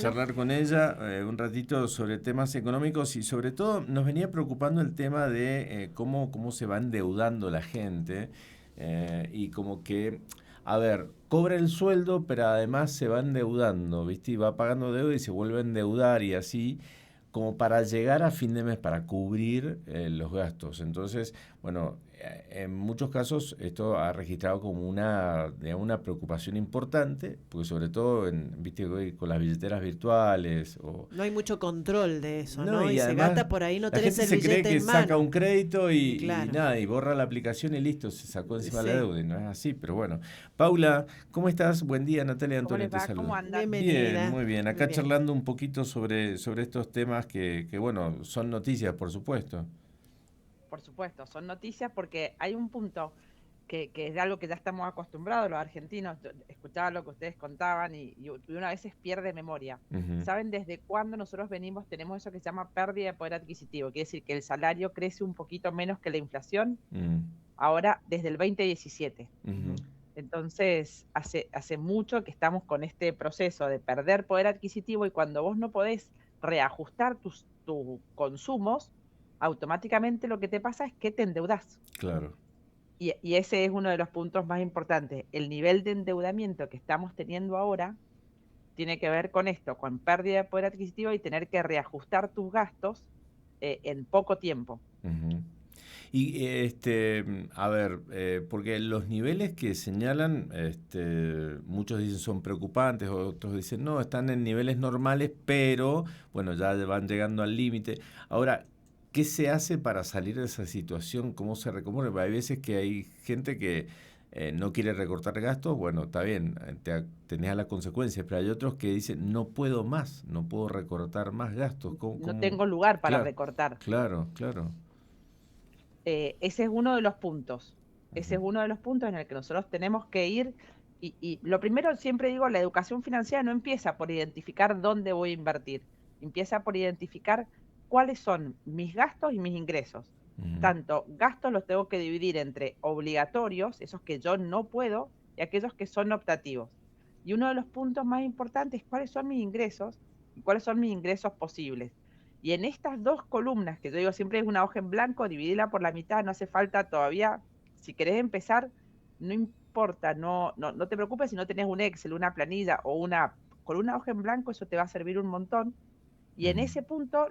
charlar con ella un ratito sobre temas económicos y sobre todo nos venía preocupando el tema de cómo se va endeudando la gente y como que, a ver, cobra el sueldo pero además se va endeudando, ¿viste? Y va pagando deuda y se vuelve a endeudar y así como para llegar a fin de mes, para cubrir los gastos. Entonces, bueno, en muchos casos esto ha registrado como digamos, una preocupación importante, porque sobre todo viste, hoy con las billeteras virtuales o... No hay mucho control de eso, No, ¿no? y Y se además gasta por ahí, no la tenés gente el se cree billete que en saca un mano. crédito y Claro. nada, y borra la aplicación y listo, se sacó encima la Sí. deuda, y no es así, pero bueno. Paula, ¿cómo estás? Buen día, Natalia ¿Cómo Antonio les te va? ¿Cómo saluda. andan? Bien, Bienvenida. muy bien. Muy Acá bien. charlando un poquito sobre estos temas que, bueno, son noticias, por supuesto. Por supuesto, son noticias porque hay un punto que es algo que ya estamos acostumbrados los argentinos. Yo escuchaba lo que ustedes contaban y una a veces pierde memoria. Ujú, ¿Saben desde cuándo nosotros tenemos eso que se llama pérdida de poder adquisitivo? Quiere decir que el salario crece un poquito menos que la inflación, mm, ahora desde el 2017. ujú, Entonces, hace mucho que estamos con este proceso de perder poder adquisitivo y cuando vos no podés reajustar tus consumos, automáticamente lo que te pasa es que te endeudás. claro. Y ese es uno de los puntos más importantes. El nivel de endeudamiento que estamos teniendo ahora tiene que ver con esto, con pérdida de poder adquisitivo y tener que reajustar tus gastos en poco tiempo. Ujú. Y a ver, porque los niveles que señalan, muchos dicen son preocupantes, otros dicen no, están en niveles normales, pero bueno, ya van llegando al límite. Ahora, ¿qué se hace para salir de esa situación? ¿Cómo se recompone? Porque hay veces que hay gente que no quiere recortar gastos, bueno, está bien, tenés las consecuencias, pero hay otros que dicen no puedo más, no puedo recortar más gastos. No tengo lugar para Claro, recortar. claro, claro. Ese es uno de los puntos. Ese Ujú, es uno de los puntos en el que nosotros tenemos que ir. Y lo primero, siempre digo, la educación financiera no empieza por identificar dónde voy a invertir. Empieza por identificar cuáles son mis gastos y mis ingresos. ujú. Tanto gastos los tengo que dividir entre obligatorios, esos que yo no puedo, y aquellos que son optativos. Y uno de los puntos más importantes es cuáles son mis ingresos y cuáles son mis ingresos posibles. Y en estas dos columnas, que yo digo siempre es una hoja en blanco, dividila por la mitad, no hace falta todavía, si querés empezar, no importa, no te preocupes si no tenés un Excel, una planilla o con una hoja en blanco, eso te va a servir un montón. Y en Ujú, ese punto,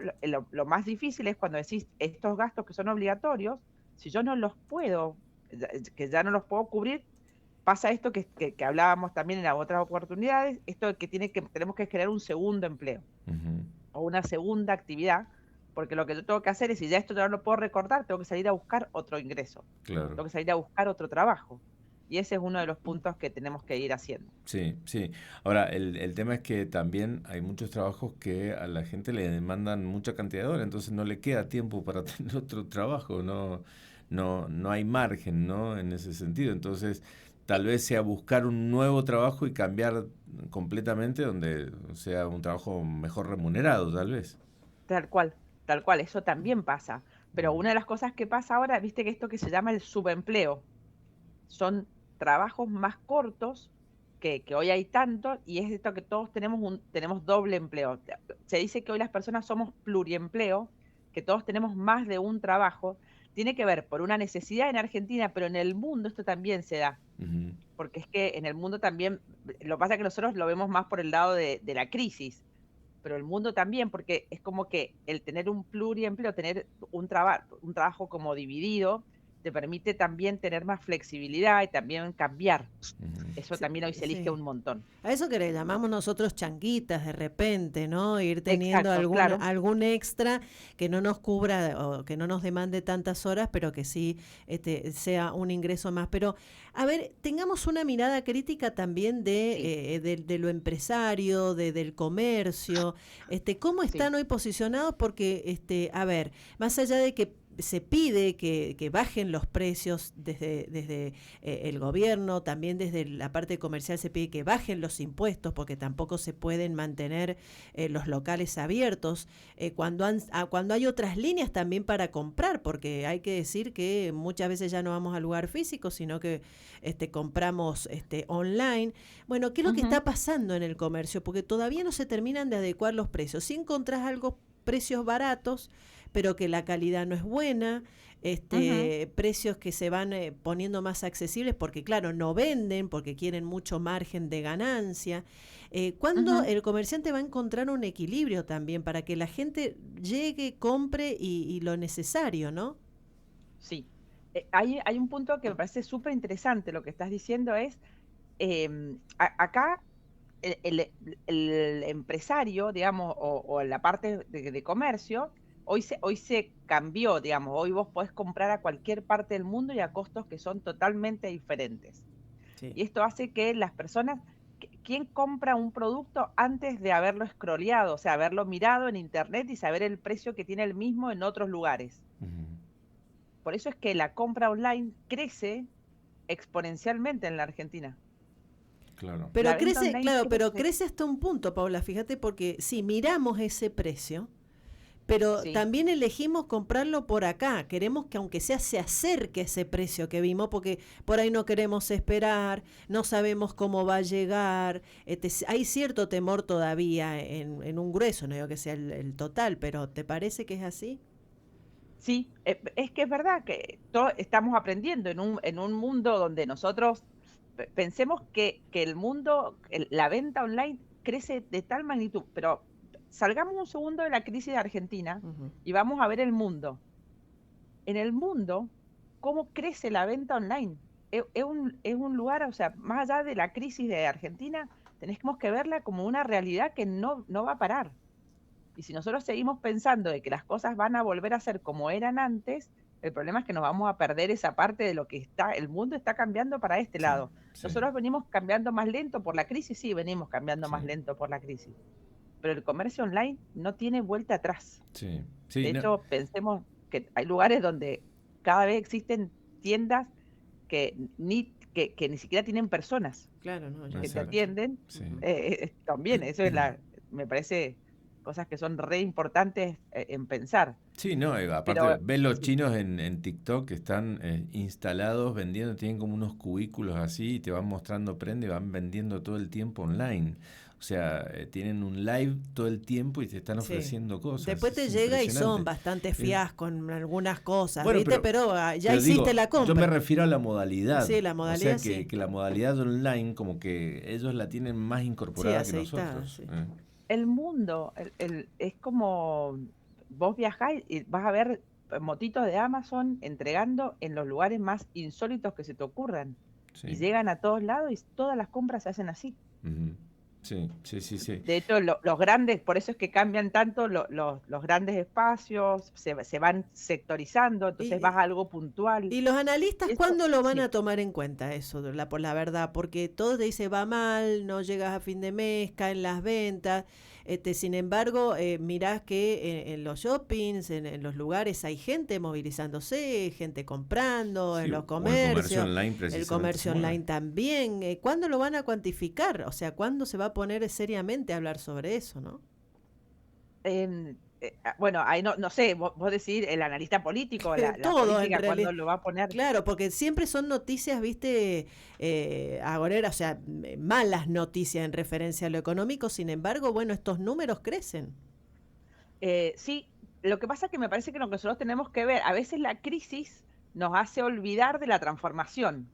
lo más difícil es cuando decís estos gastos que son obligatorios, si yo no los puedo, que ya no los puedo cubrir, pasa esto que hablábamos también en las otras oportunidades, esto de que tenemos que crear un segundo empleo ujú, o una segunda actividad, porque lo que yo tengo que hacer es, si ya esto ya no lo puedo recordar, tengo que salir a buscar otro ingreso, claro. tengo que salir a buscar otro trabajo. Y ese es uno de los puntos que tenemos que ir haciendo. Sí, sí. Ahora, el tema es que también hay muchos trabajos que a la gente le demandan mucha cantidad de horas, entonces no le queda tiempo para tener otro trabajo, no hay margen, ¿no? En ese sentido. Entonces, tal vez sea buscar un nuevo trabajo y cambiar completamente donde sea un trabajo mejor remunerado, tal vez. Tal cual, eso también pasa. Pero Mm, una de las cosas que pasa ahora, viste que esto que se llama el subempleo, son trabajos más cortos que hoy hay tanto, y es esto que todos tenemos doble empleo. Se dice que hoy las personas somos pluriempleo, que todos tenemos más de un trabajo. Tiene que ver por una necesidad en Argentina, pero en el mundo esto también se da, ujú, porque es que en el mundo también, lo que pasa es que nosotros lo vemos más por el lado de la crisis, pero el mundo también, porque es como que el tener un pluriempleo, tener un trabajo como dividido, te permite también tener más flexibilidad y también cambiar. ujú. Eso Sí, también hoy se elige sí. un montón. A eso que le llamamos nosotros changuitas de repente, ¿no? Ir teniendo Exacto, claro. algún extra que no nos cubra o que no nos demande tantas horas, pero que sí sea un ingreso más. Pero, a ver, tengamos una mirada crítica también Sí, de lo empresario, del comercio, cómo sí, están hoy posicionados, porque, a ver, más allá de que se pide que bajen los precios desde el gobierno, también desde la parte comercial se pide que bajen los impuestos porque tampoco se pueden mantener los locales abiertos cuando hay otras líneas también para comprar, porque hay que decir que muchas veces ya no vamos al lugar físico, sino que compramos online. Bueno, ¿qué es lo que está pasando en el comercio? Porque todavía no se terminan de adecuar los precios. Si encontrás precios baratos, pero que la calidad no es buena, precios que se van poniendo más accesibles porque, claro, no venden, porque quieren mucho margen de ganancia. ¿Cuándo el comerciante va a encontrar un equilibrio también para que la gente llegue, compre y lo necesario, ¿no? Sí. Hay un punto que me parece súper interesante. Lo que estás diciendo es, acá el empresario, digamos, o la parte de comercio, hoy se cambió, digamos, hoy vos podés comprar a cualquier parte del mundo y a costos que son totalmente diferentes. Sí. Y esto hace que las personas, ¿quién compra un producto antes de haberlo scrolleado? O sea, haberlo mirado en internet y saber el precio que tiene el mismo en otros lugares. Por eso es que la compra online crece exponencialmente en la Argentina. Claro. Pero crece, claro, pero crece hasta un punto, Paula, fíjate, porque si miramos ese precio, pero también elegimos comprarlo por acá. Queremos que aunque sea se acerque ese precio que vimos, porque por ahí no queremos esperar, no sabemos cómo va a llegar. Hay cierto temor todavía en un grueso, no digo que sea el total, pero ¿te parece que es así? Sí, es que es verdad que estamos aprendiendo en un mundo donde nosotros pensemos que el mundo, la venta online crece de tal magnitud, pero salgamos un segundo de la crisis de Argentina y vamos a ver el mundo. En el mundo, ¿cómo crece la venta online? Es un lugar, o sea, más allá de la crisis de Argentina, tenemos que verla como una realidad que no va a parar. Y si nosotros seguimos pensando de que las cosas van a volver a ser como eran antes, el problema es que nos vamos a perder esa parte de lo que el mundo está cambiando para este lado. Nosotros venimos cambiando más lento por la crisis, sí, venimos cambiando más lento por la crisis. Pero el comercio online no tiene vuelta atrás. De hecho, pensemos que hay lugares donde cada vez existen tiendas que ni siquiera tienen personas que te atienden. También, eso es me parece cosas que son re importantes en pensar. Sí, no, aparte ves los chinos en TikTok que están instalados vendiendo, tienen como unos cubículos así y te van mostrando prenda y van vendiendo todo el tiempo online. O sea, tienen un live todo el tiempo y te están ofreciendo cosas. Después te llega y son bastante fías con algunas cosas, bueno, ¿viste? Pero ya hiciste la compra. Yo me refiero a la modalidad. Sí, la modalidad, o sea, que la modalidad online como que ellos la tienen más incorporada que nosotros. El mundo es como vos viajás y vas a ver motitos de Amazon entregando en los lugares más insólitos que se te ocurran. Y llegan a todos lados y todas las compras se hacen así. Sí. De hecho, los grandes, por eso es que cambian tanto los grandes espacios, se van sectorizando, entonces vas a algo puntual. ¿Y los analistas cuándo lo van a tomar en cuenta eso, por la verdad? Porque todo te dice va mal, no llegas a fin de mes, caen las ventas. Sin embargo, mirás que en los shoppings, en los lugares hay gente movilizándose, gente comprando, en los comercios, el comercio online también. ¿Cuándo lo van a cuantificar? O sea, ¿cuándo se va a poner seriamente a hablar sobre eso, no? Bueno, ahí no sé, vos decís el analista político, la política, ¿cuándo lo va a poner? Claro, porque siempre son noticias, viste, agoreras, o sea, malas noticias en referencia a lo económico, sin embargo, bueno, estos números crecen. Sí, lo que pasa es que me parece que lo que nosotros tenemos que ver, a veces la crisis nos hace olvidar de la transformación,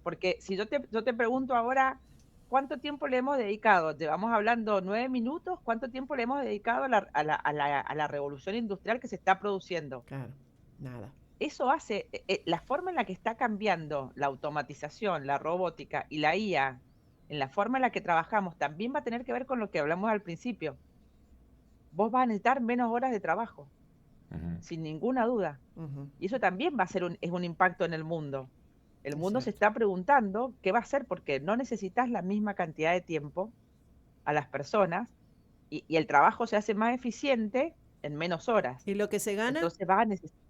porque si yo te pregunto ahora, ¿cuánto tiempo le hemos dedicado? Llevamos hablando 9 minutos. ¿Cuánto tiempo le hemos dedicado a la revolución industrial que se está produciendo? Claro, nada. Eso hace, la forma en la que está cambiando la automatización, la robótica y la IA, en la forma en la que trabajamos, también va a tener que ver con lo que hablamos al principio. Vos vas a necesitar menos horas de trabajo, sin ninguna duda. Y eso también va a ser es un impacto en el mundo. El mundo se está preguntando qué va a hacer porque no necesitas la misma cantidad de tiempo a las personas y el trabajo se hace más eficiente en menos horas. ¿Y lo que se gana? Entonces vas a necesitar.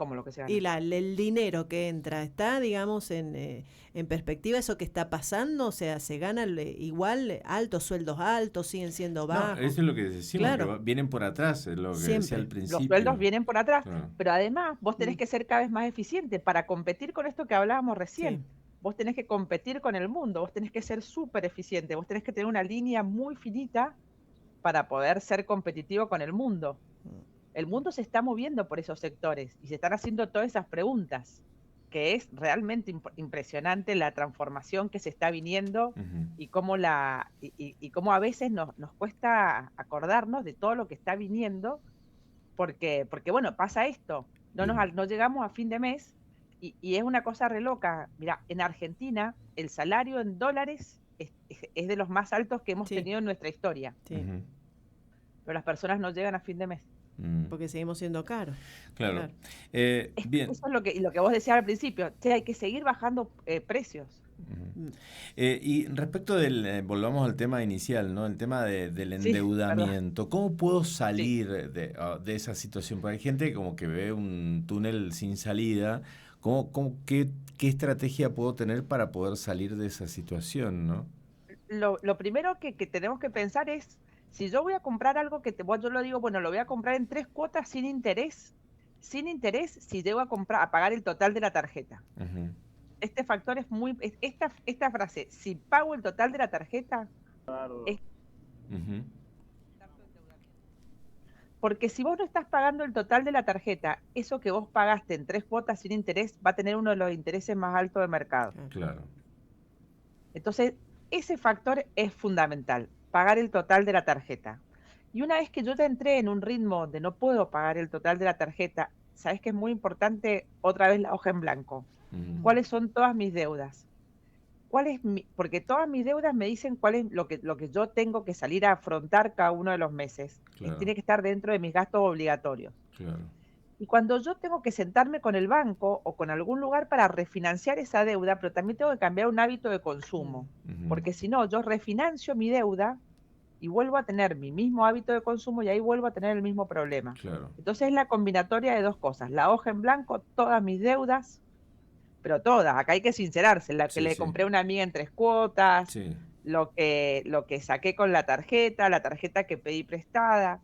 como lo que se gana. Y el dinero que entra, ¿está, digamos, en perspectiva eso que está pasando? O sea, ¿se gana igual, altos sueldos altos, siguen siendo bajos? No, eso es lo que decimos, Claro. que vienen por atrás, es lo que Siempre. decía al principio. Los sueldos vienen por atrás, Claro. pero además vos tenés que ser cada vez más eficiente para competir con esto que hablábamos recién. Sí. Vos tenés que competir con el mundo, vos tenés que ser súper eficiente, vos tenés que tener una línea muy finita para poder ser competitivo con el mundo. El mundo se está moviendo por esos sectores y se están haciendo todas esas preguntas, que es realmente impresionante la transformación que se está viniendo y cómo y cómo a veces nos cuesta acordarnos de todo lo que está viniendo, porque bueno, pasa esto, no llegamos a fin de mes y es una cosa re loca. Mira, en Argentina el salario en dólares es de los más altos que hemos tenido en nuestra historia, pero las personas no llegan a fin de mes. Porque seguimos siendo caros. Claro. Bien. Eso es lo que vos decías al principio. Hay que seguir bajando precios. Y respecto volvamos al tema inicial, ¿no? El tema del endeudamiento. ¿Cómo puedo salir de esa situación? Porque hay gente como que ve un túnel sin salida. ¿Qué estrategia puedo tener para poder salir de esa situación, no? Lo primero que tenemos que pensar es, si yo voy a comprar algo yo lo digo, bueno, lo voy a comprar en 3 cuotas sin interés si llego a pagar el total de la tarjeta. Este factor es esta frase, si pago el total de la tarjeta, porque si vos no estás pagando el total de la tarjeta, eso que vos pagaste en 3 cuotas sin interés va a tener uno de los intereses más altos del mercado. Claro. Entonces, ese factor es fundamental, pagar el total de la tarjeta. Y una vez que yo ya entré en un ritmo donde no puedo pagar el total de la tarjeta, sabes que es muy importante otra vez la hoja en blanco. ¿Cuáles son todas mis deudas? Porque todas mis deudas me dicen cuál es lo que yo tengo que salir a afrontar cada uno de los meses. Claro. Tiene que estar dentro de mis gastos obligatorios. Claro. Y cuando yo tengo que sentarme con el banco o con algún lugar para refinanciar esa deuda, pero también tengo que cambiar un hábito de consumo, porque si no, yo refinancio mi deuda y vuelvo a tener mi mismo hábito de consumo y ahí vuelvo a tener el mismo problema. Claro. Entonces es la combinatoria de dos cosas, la hoja en blanco, todas mis deudas, pero todas, acá hay que sincerarse, la que le compré a una amiga en 3 cuotas, lo que saqué con la tarjeta que pedí prestada,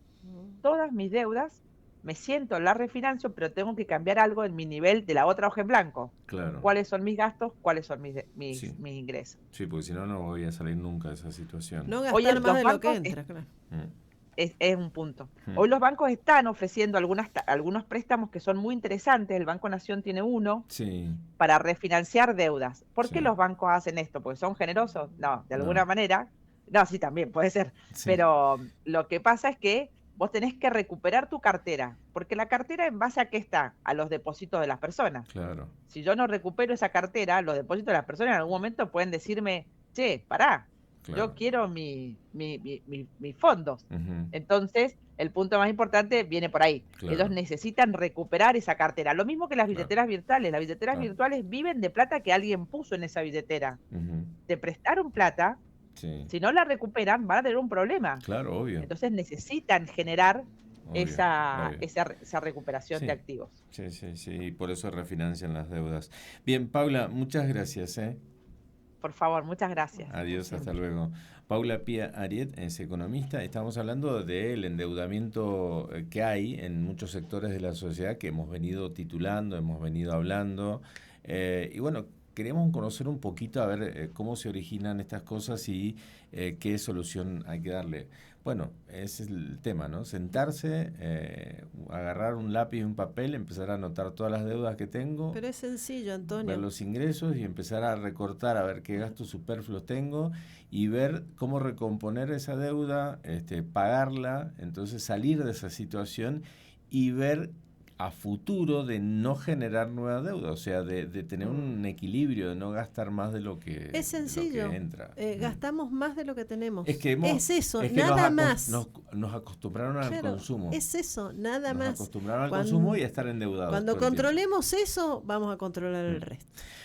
todas mis deudas, me siento, la refinancio, pero tengo que cambiar algo en mi nivel de la otra hoja en blanco. Claro. ¿Cuáles son mis gastos? ¿Cuáles son mis ingresos? Sí, porque si no, no voy a salir nunca de esa situación. No gastar más de lo que entra, claro. Es un punto. Hoy los bancos están ofreciendo algunos préstamos que son muy interesantes. El Banco Nación tiene uno para refinanciar deudas. ¿Por qué los bancos hacen esto? ¿Porque son generosos? No, de alguna manera. No, sí, también puede ser. Pero lo que pasa es que vos tenés que recuperar tu cartera, porque la cartera, ¿en base a qué está? A los depósitos de las personas. Claro. Si yo no recupero esa cartera, los depósitos de las personas en algún momento pueden decirme, che, pará, yo quiero mis fondos. Entonces, el punto más importante viene por ahí. Ellos necesitan recuperar esa cartera. Lo mismo que las billeteras virtuales. Las billeteras virtuales viven de plata que alguien puso en esa billetera. Te prestaron plata. Si no la recuperan, van a tener un problema. Claro, obvio. Entonces necesitan generar esa recuperación de activos. Sí, y por eso refinancian las deudas. Bien, Paula, muchas gracias. Por favor, muchas gracias. Adiós, hasta luego. Paula Pía Ariet es economista. Estamos hablando del endeudamiento que hay en muchos sectores de la sociedad que hemos venido titulando, hemos venido hablando. Y bueno, queremos conocer un poquito a ver cómo se originan estas cosas y qué solución hay que darle. Bueno, ese es el tema, ¿no? Sentarse, agarrar un lápiz y un papel, empezar a anotar todas las deudas que tengo. Pero es sencillo, Antonio. Ver los ingresos y empezar a recortar, a ver qué gastos superfluos tengo y ver cómo recomponer esa deuda, pagarla, entonces salir de esa situación y ver a futuro de no generar nueva deuda, o sea, de tener un equilibrio, de no gastar más de lo que, es sencillo. De lo que entra. Gastamos más de lo que tenemos. Es eso, nada más. Nos acostumbraron al consumo. Es eso, nada más. Nos acostumbraron al consumo y a estar endeudados. Cuando controlemos eso, vamos a controlar el resto.